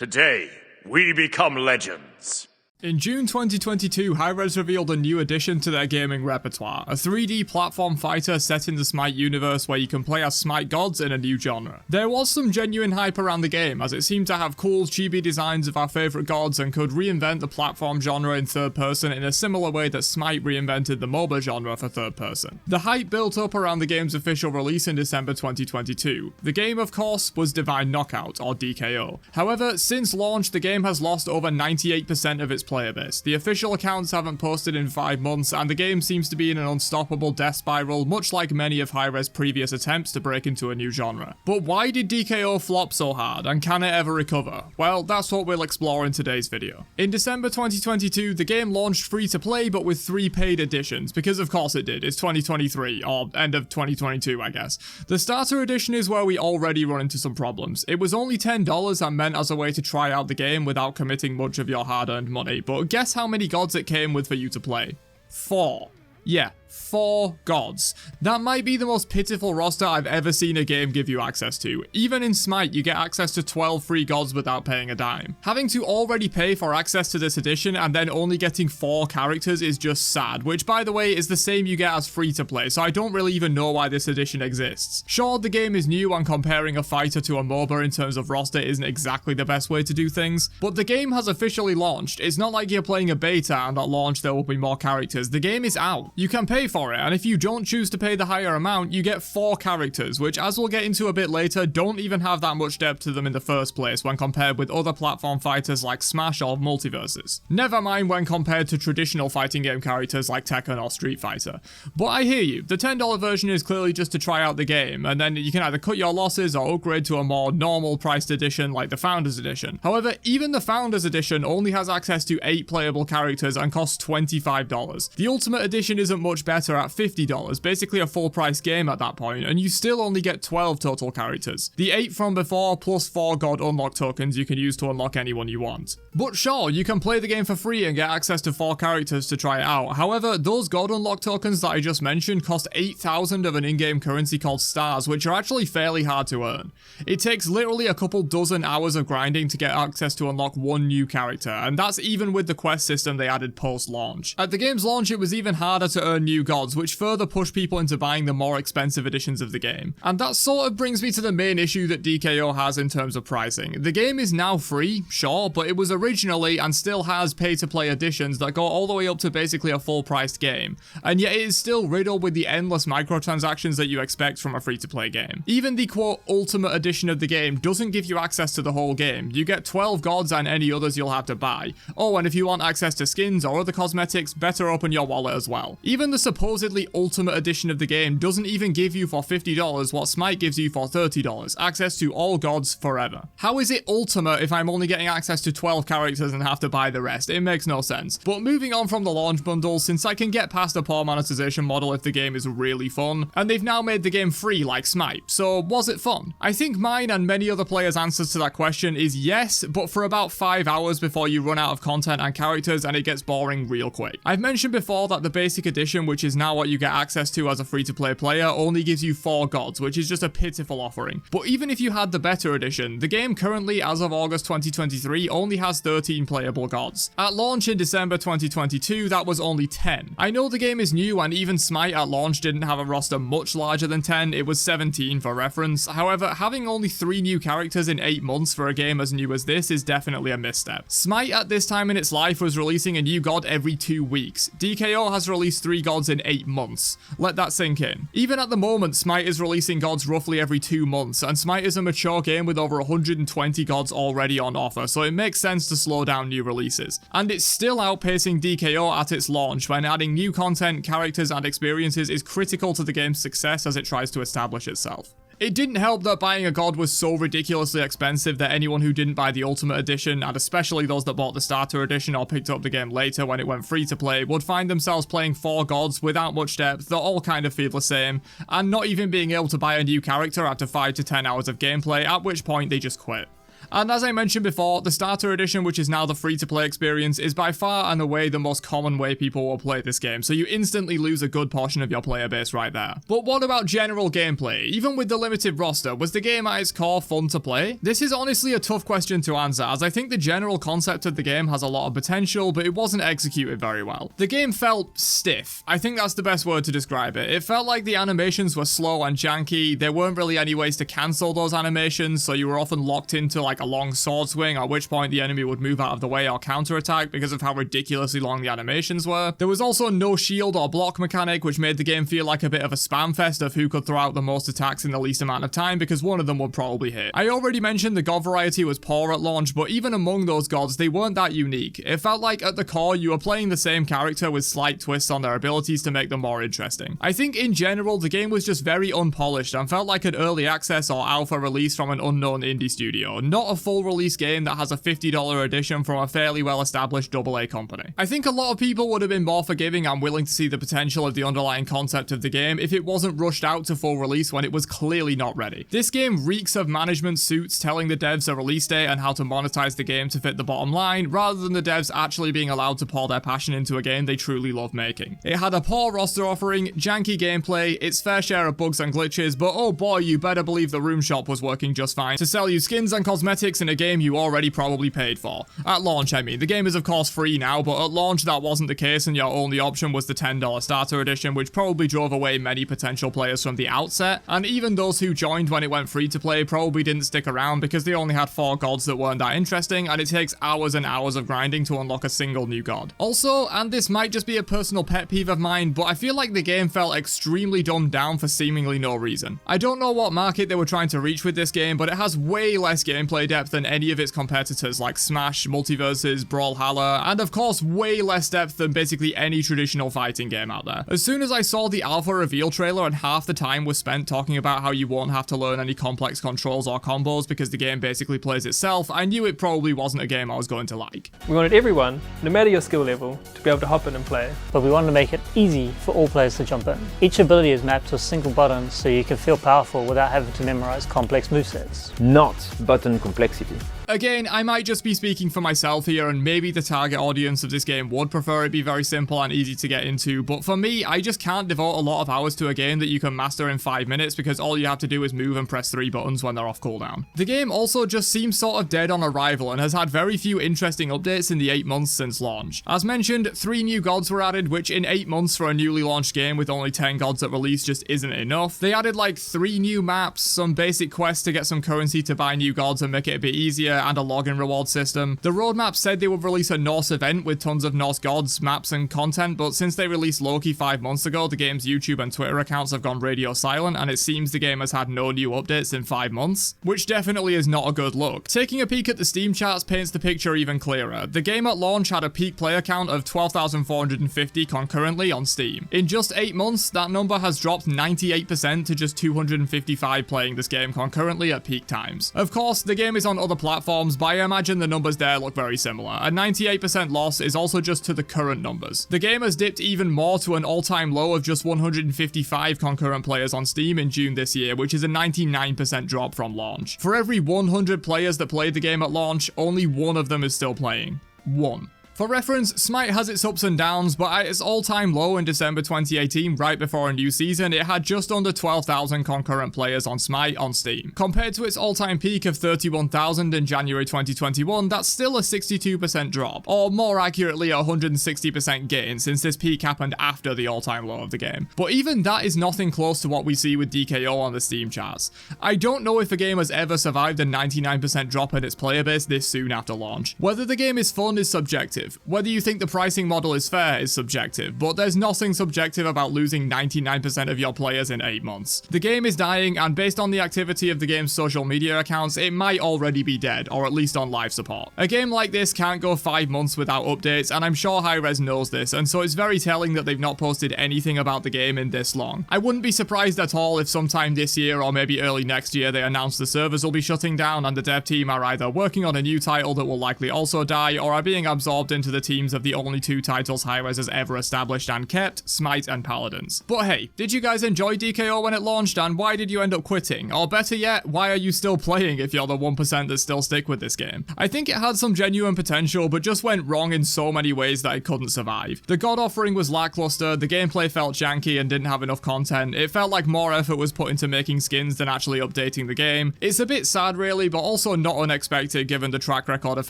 Today, we become legends. In June 2022, Hi-Rez revealed a new addition to their gaming repertoire, a 3D platform fighter set in the Smite universe where you can play as Smite gods in a new genre. There was some genuine hype around the game, as it seemed to have cool, chibi designs of our favourite gods and could reinvent the platform genre in third person in a similar way that Smite reinvented the MOBA genre for third person. The hype built up around the game's official release in December 2022. The game, of course, was Divine Knockout, or DKO. However, since launch, the game has lost over 98% of its player base. The official accounts haven't posted in 5 months, and the game seems to be in an unstoppable death spiral, much like many of Hi-Rez's previous attempts to break into a new genre. But why did DKO flop so hard, and can it ever recover? Well, that's what we'll explore in today's video. In December 2022, the game launched free to play, but with 3 paid editions, because of course it did. It's 2023, or end of 2022, I guess. The starter edition is where we already run into some problems. It was only $10 and meant as a way to try out the game without committing much of your hard-earned money, but guess how many gods it came with for you to play? 4. Yeah, 4 gods. That might be the most pitiful roster I've ever seen a game give you access to. Even in Smite, you get access to 12 free gods without paying a dime. Having to already pay for access to this edition and then only getting 4 characters is just sad, which by the way is the same you get as free to play, so I don't really even know why this edition exists. Sure, the game is new and comparing a fighter to a MOBA in terms of roster isn't exactly the best way to do things, but the game has officially launched. It's not like you're playing a beta and at launch there will be more characters. The game is out. You can pay for it, and if you don't choose to pay the higher amount, you get 4 characters, which as we'll get into a bit later, don't even have that much depth to them in the first place when compared with other platform fighters like Smash or Multiverses. Never mind when compared to traditional fighting game characters like Tekken or Street Fighter. But I hear you, the $10 version is clearly just to try out the game, and then you can either cut your losses or upgrade to a more normal priced edition like the Founders Edition. However, even the Founders Edition only has access to 8 playable characters and costs $25. The Ultimate Edition isn't much better at $50, basically a full price game at that point, and you still only get 12 total characters. The 8 from before plus 4 god unlock tokens you can use to unlock anyone you want. But sure, you can play the game for free and get access to 4 characters to try it out. However, those god unlock tokens that I just mentioned cost 8,000 of an in-game currency called stars, which are actually fairly hard to earn. It takes literally a couple dozen hours of grinding to get access to unlock 1 new character, and that's even with the quest system they added post-launch. At the game's launch, it was even harder to earn new gods, which further pushed people into buying the more expensive editions of the game. And that sort of brings me to the main issue that DKO has in terms of pricing. The game is now free, sure, but it was originally and still has pay-to-play editions that go all the way up to basically a full-priced game, and yet it is still riddled with the endless microtransactions that you expect from a free-to-play game. Even the quote ultimate edition of the game doesn't give you access to the whole game. You get 12 gods and any others you'll have to buy. Oh, and if you want access to skins or other cosmetics, better open your wallet as well. Even the supposedly ultimate edition of the game doesn't even give you for $50 what Smite gives you for $30, access to all gods forever. How is it ultimate if I'm only getting access to 12 characters and have to buy the rest? It makes no sense. But moving on from the launch bundle, since I can get past a poor monetization model if the game is really fun, and they've now made the game free like Smite, so was it fun? I think mine and many other players' answers to that question is yes, but for about 5 hours before you run out of content and characters and it gets boring real quick. I've mentioned before that the basic edition, which is now what you get access to as a free-to-play player, only gives you 4 gods, which is just a pitiful offering. But even if you had the better edition, the game currently, as of August 2023, only has 13 playable gods. At launch in December 2022, that was only 10. I know the game is new, and even Smite at launch didn't have a roster much larger than 10, it was 17 for reference. However, having only 3 new characters in 8 months for a game as new as this is definitely a misstep. Smite at this time in its life was releasing a new god every 2 weeks. DKO has released 3 gods in 8 months. Let that sink in. Even at the moment, Smite is releasing gods roughly every 2 months, and Smite is a mature game with over 120 gods already on offer, so it makes sense to slow down new releases. And it's still outpacing DKO at its launch, when adding new content, characters, and experiences is critical to the game's success as it tries to establish itself. It didn't help that buying a god was so ridiculously expensive that anyone who didn't buy the Ultimate Edition, and especially those that bought the Starter Edition or picked up the game later when it went free to play, would find themselves playing 4 gods without much depth that all kind of feel the same, and not even being able to buy a new character after 5 to 10 hours of gameplay, at which point they just quit. And as I mentioned before, the Starter Edition, which is now the free-to-play experience, is by far and away the most common way people will play this game, so you instantly lose a good portion of your player base right there. But what about general gameplay? Even with the limited roster, was the game at its core fun to play? This is honestly a tough question to answer, as I think the general concept of the game has a lot of potential, but it wasn't executed very well. The game felt stiff. I think that's the best word to describe it. It felt like the animations were slow and janky. There weren't really any ways to cancel those animations, so you were often locked into like a long sword swing, at which point the enemy would move out of the way or counterattack because of how ridiculously long the animations were. There was also no shield or block mechanic, which made the game feel like a bit of a spam fest of who could throw out the most attacks in the least amount of time, because one of them would probably hit. I already mentioned the god variety was poor at launch, but even among those gods, they weren't that unique. It felt like at the core, you were playing the same character with slight twists on their abilities to make them more interesting. I think in general, the game was just very unpolished and felt like an early access or alpha release from an unknown indie studio, not a full release game that has a $50 edition from a fairly well-established AA company. I think a lot of people would have been more forgiving and willing to see the potential of the underlying concept of the game if it wasn't rushed out to full release when it was clearly not ready. This game reeks of management suits telling the devs a release date and how to monetize the game to fit the bottom line, rather than the devs actually being allowed to pour their passion into a game they truly love making. It had a poor roster offering, janky gameplay, its fair share of bugs and glitches, but oh boy, you better believe the room shop was working just fine to sell you skins and cosmetics in a game you already probably paid for. At launch, I mean. The game is of course free now, but at launch that wasn't the case and your only option was the $10 starter edition, which probably drove away many potential players from the outset, and even those who joined when it went free to play probably didn't stick around because they only had 4 gods that weren't that interesting, and it takes hours and hours of grinding to unlock a single new god. Also, and this might just be a personal pet peeve of mine, but I feel like the game felt extremely dumbed down for seemingly no reason. I don't know what market they were trying to reach with this game, but it has way less gameplay depth than any of its competitors like Smash, Multiverses, Brawlhalla, and of course way less depth than basically any traditional fighting game out there. As soon as I saw the alpha reveal trailer and half the time was spent talking about how you won't have to learn any complex controls or combos because the game basically plays itself, I knew it probably wasn't a game I was going to like. We wanted everyone, no matter your skill level, to be able to hop in and play. But we wanted to make it easy for all players to jump in. Each ability is mapped to a single button so you can feel powerful without having to memorize complex movesets. Not button complexity. Again, I might just be speaking for myself here, and maybe the target audience of this game would prefer it be very simple and easy to get into, but for me, I just can't devote a lot of hours to a game that you can master in 5 minutes because all you have to do is move and press 3 buttons when they're off cooldown. The game also just seems sort of dead on arrival and has had very few interesting updates in the 8 months since launch. As mentioned, 3 new gods were added, which in 8 months for a newly launched game with only 10 gods at release just isn't enough. They added like 3 new maps, some basic quests to get some currency to buy new gods and make it a bit easier, and a login reward system. The roadmap said they would release a Norse event with tons of Norse gods, maps, and content, but since they released Loki 5 months ago, the game's YouTube and Twitter accounts have gone radio silent, and it seems the game has had no new updates in 5 months, which definitely is not a good look. Taking a peek at the Steam charts paints the picture even clearer. The game at launch had a peak player count of 12,450 concurrently on Steam. In just 8 months, that number has dropped 98% to just 255 playing this game concurrently at peak times. Of course, the game is on other platforms, but I imagine the numbers there look very similar. A 98% loss is also just to the current numbers. The game has dipped even more to an all-time low of just 155 concurrent players on Steam in June this year, which is a 99% drop from launch. For every 100 players that played the game at launch, only 1 of them is still playing. 1. For reference, Smite has its ups and downs, but at its all-time low in December 2018, right before a new season, it had just under 12,000 concurrent players on Smite on Steam. Compared to its all-time peak of 31,000 in January 2021, that's still a 62% drop, or more accurately a 160% gain, since this peak happened after the all-time low of the game. But even that is nothing close to what we see with DKO on the Steam charts. I don't know if a game has ever survived a 99% drop in its player base this soon after launch. Whether the game is fun is subjective. Whether you think the pricing model is fair is subjective, but there's nothing subjective about losing 99% of your players in 8 months. The game is dying, and based on the activity of the game's social media accounts, it might already be dead, or at least on live support. A game like this can't go 5 months without updates, and I'm sure Hi-Rez knows this, and so it's very telling that they've not posted anything about the game in this long. I wouldn't be surprised at all if sometime this year or maybe early next year they announce the servers will be shutting down and the dev team are either working on a new title that will likely also die, or are being absorbed shoved into the teams of the only 2 titles Hi-Rez has ever established and kept, Smite and Paladins. But hey, did you guys enjoy DKO when it launched, and why did you end up quitting? Or better yet, why are you still playing if you're the 1% that still stick with this game? I think it had some genuine potential, but just went wrong in so many ways that it couldn't survive. The God offering was lackluster, the gameplay felt janky and didn't have enough content, it felt like more effort was put into making skins than actually updating the game. It's a bit sad really, but also not unexpected given the track record of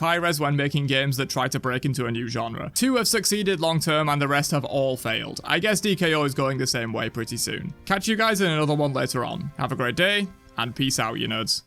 Hi-Rez when making games that try to break into a new genre. 2 have succeeded long term and the rest have all failed. I guess DKO is going the same way pretty soon. Catch you guys in another one later on. Have a great day, and peace out, you nerds.